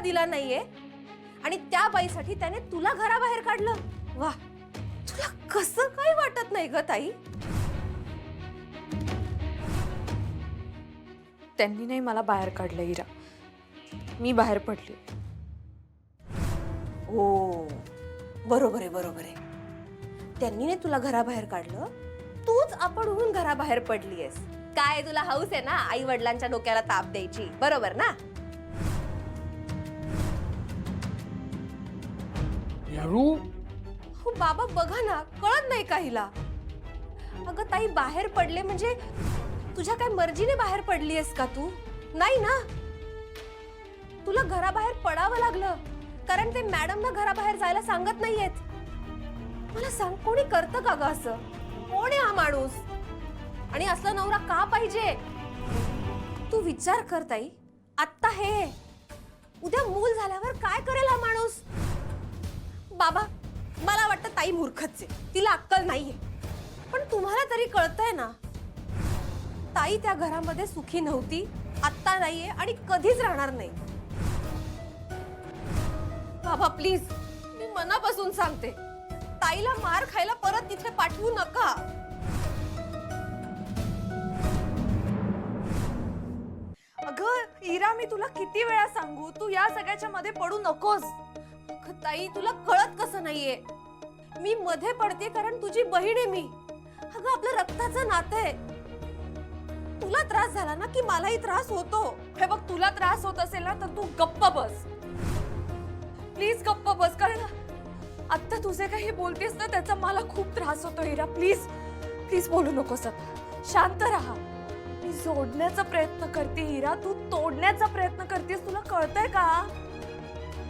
दिला नाहीये आणि त्या बाईसाठी त्याने तुला घराबाहेर काढलं. वा, तुला कसं काही वाटत नाही ग ताई? त्यांनी नाही मला बाहेर काढलं इरा, मी बाहेर पडली. हो, बरोबर आहे, बरोबर आहे. त्यांनी नाही तुला घराबाहेर काढलं, तूच आपण होऊन घराबाहेर पडलीयस. काय तुला हौस आहे ना आई वडिलांच्या डोक्याला ताप द्यायची, बरोबर ना? यारू, हो बाबा, बघा ना, कळत नाही का हिला? अगं ताई, बाहेर पडले म्हणजे तुझ्या काय मर्जीने बाहेर पडलीयस का तू? नाही ना, तुला घराबाहेर पडावं लागलं कारण ते मॅडम ना घराबाहेर जायला सांगत नाहीयेत. मला सांग, कोणी करतं का ग असं? कोण आहे हा माणूस? आणि असला नवरा का पाहिजे? तू विचार कर ताई, आत्ता हे, उद्या मूल झाल्यावर काय करेल हा माणूस? बाबा, मला वाटतं ताई मूर्खच आहे, तिला अक्कल नाहीये. पण तुम्हाला तरी कळतंय ना, ताई त्या घरामध्ये सुखी नव्हती, आत्ता नाहीये आणि कधीच राहणार नाही. बाबा प्लीज, मी मनापासून सांगते, ताईला मार खायला परत तिथे पाठवू नका. अगं इरा, मी तुला किती वेळा सांगू, तू या सगळ्याच्या मध्ये पडू नकोस. अगं ताई, तुला कळत कसं नाहीये? मी मध्ये पडते कारण तुझी बहीण आहे मी. अगं, आपलं रक्ताचं नातं आहे. तुला त्रास झाला ना की मलाही त्रास होतो. हे बघ, तुला त्रास होत असेल ना तर तू गप्प बस, प्लीज गप्प बस. कारण आता तुझे काही बोलतेस ना त्याचा मला खूप त्रास होतो इरा. प्लीज प्लीज बोलू नकोस, आता शांत राहा. मी जोडण्याचा प्रयत्न करते इरा, तू तोडण्याचा प्रयत्न करतेस. तुला कळतंय का?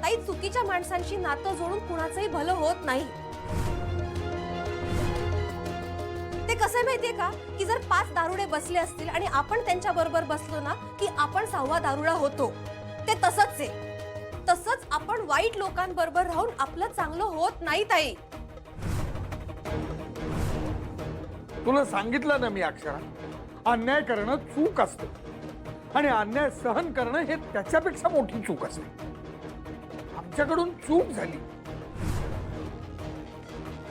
ताई, चुकीच्या माणसांशी नातं जोडून कुणाचंही भलं होत नाही. ते कसं माहितीये का, की जर 5 दारुडे बसले असतील आणि आपण त्यांच्या बरोबर बसलो ना की आपण 6वा दारुडा होतो. ते तसंच आहे. तसंच आपण वाईट लोकांबरोबर राहून आपलं चांगलं होत नाही ताई. तुला सांगितलं ना मी अक्षरा, अन्याय करणं चूक असतं आणि अन्याय सहन करणं हे त्याच्यापेक्षा मोठी चूक असते. आमच्याकडून चूक झाली.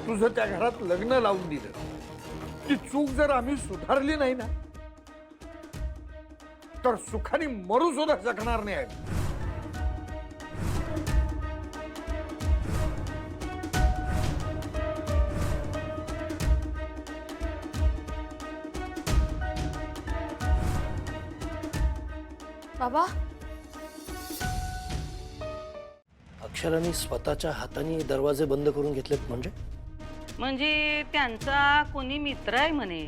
तुझं त्या घरात लग्न लावून दिलं. ती चूक जर आम्ही सुधारली नाही ना तर सुखाने मरू सुद्धा शकणार नाही. बाबा, अक्षराने स्वतःच्या हाताने दरवाजे बंद करून घेतलेत म्हणजे त्यांचा कोणी मित्र आहे म्हणे.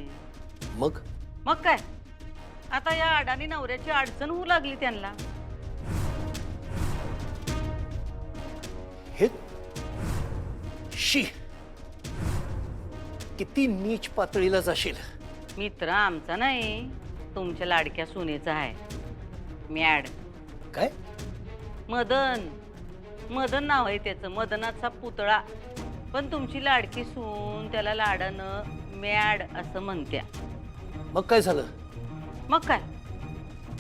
मग मग काय, आता या अडाणी नवऱ्याची अडचण होऊ लागली त्यांना. हे शी, किती नीच पातळीला जाशील. मित्र आमचा नाही, तुमच्या लाडक्या सुनेचा आहे, मॅड. काय? मदन, मदन नाव आहे त्याचं, मदनाचा पुतळा. पण तुमची लाडकी सून त्याला लाडानं मॅड असं म्हणत्या. मग काय झालं? मग काय,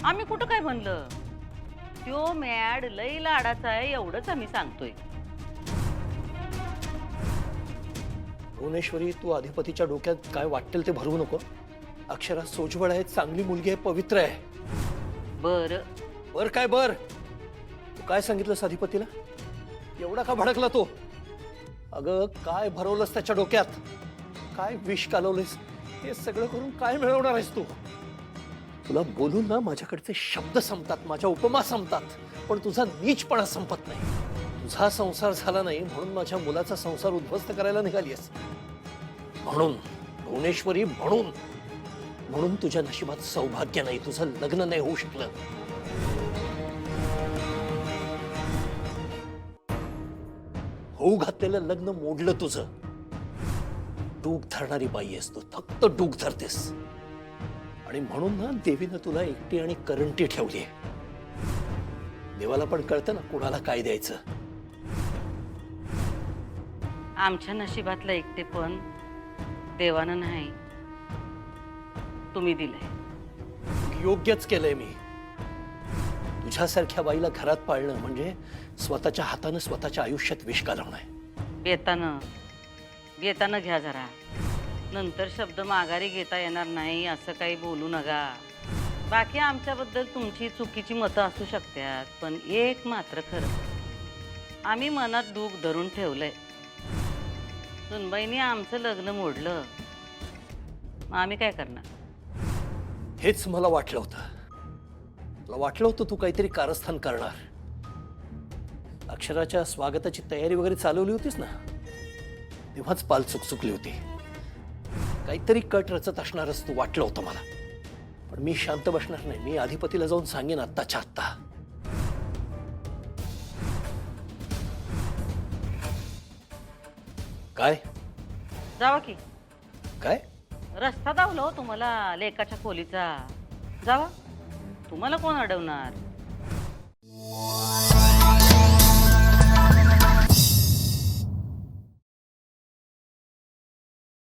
आम्ही कुठं काय म्हणलं? त्यो मॅड लई लाडाचा आहे एवढंच आम्ही सांगतोय. भुवनेश्वरी, तू अधिपतीच्या डोक्यात काय वाटेल ते भरवू नको. अक्षरा सोजवळ आहे, चांगली मुलगी आहे, पवित्र आहे. बर बर काय बर? तू काय सांगितलंस अधिपतीला? एवढा का भडकला तो? अगं, काय भरवलंस त्याच्या डोक्यात? काय विष कालवलेस? हे सगळं करून काय मिळवणार आहेस तू? तुला बोलून ना माझ्याकडचे शब्द संपतात, माझ्या उपमा संपतात, पण तुझा नीचपणा संपत नाही. तुझा संसार झाला नाही म्हणून माझ्या मुलाचा संसार उद्ध्वस्त करायला निघालीस. म्हणून भुवनेश्वरी, म्हणून तुझ्या नशिबात सौभाग्य नाही, तुझं लग्न नाही होऊ शकलं. होऊ घातलेलं लग्न मोडलं तुझं. डूक धरणारी बाई आहेस तू, फक्त डूक धरतेस. आणि म्हणून ना देवीनं तुला एकटी आणि करंटी ठेवली. देवाला पण कळतं ना कुणाला काय द्यायचं. आमच्या नशिबातलं एकटेपण देवानं नाही, तुम्ही दिलंय. योग्यच केलंय मी. तुझ्यासारख्या बाईला घरात पाळणं म्हणजे स्वतःच्या हातानं स्वतःच्या आयुष्यात विष घालवणं आहे. घेताना घ्या जरा. नंतर शब्द माघारी घेता येणार नाही असं काही बोलू नका. बाकी आमच्याबद्दल तुमची चुकीची मतं असू शकतात, पण एक मात्र खरं, आम्ही मनात दुःख धरून ठेवलंय. सुनबाईंनी आमचं लग्न मोडलं, मग आम्ही काय करणार? हेच मला वाटलं होतं. मला वाटलं होतं तू काहीतरी कारस्थान करणार. अक्षराच्या स्वागताची तयारी वगैरे चालवली होतीस ना, तेव्हाच पाल चुकचुकली होती. काहीतरी कट रचत असणारच तू वाटलं होतं मला. पण मी शांत बसणार नाही. मी अधिपतीला जाऊन सांगेन आत्ताच्या आत्ता. काय जावा की. काय रस्ता दावला हो तुम्हाला लेकाच्या खोलीचा. जावा, तुम्हाला कोण अडवणार?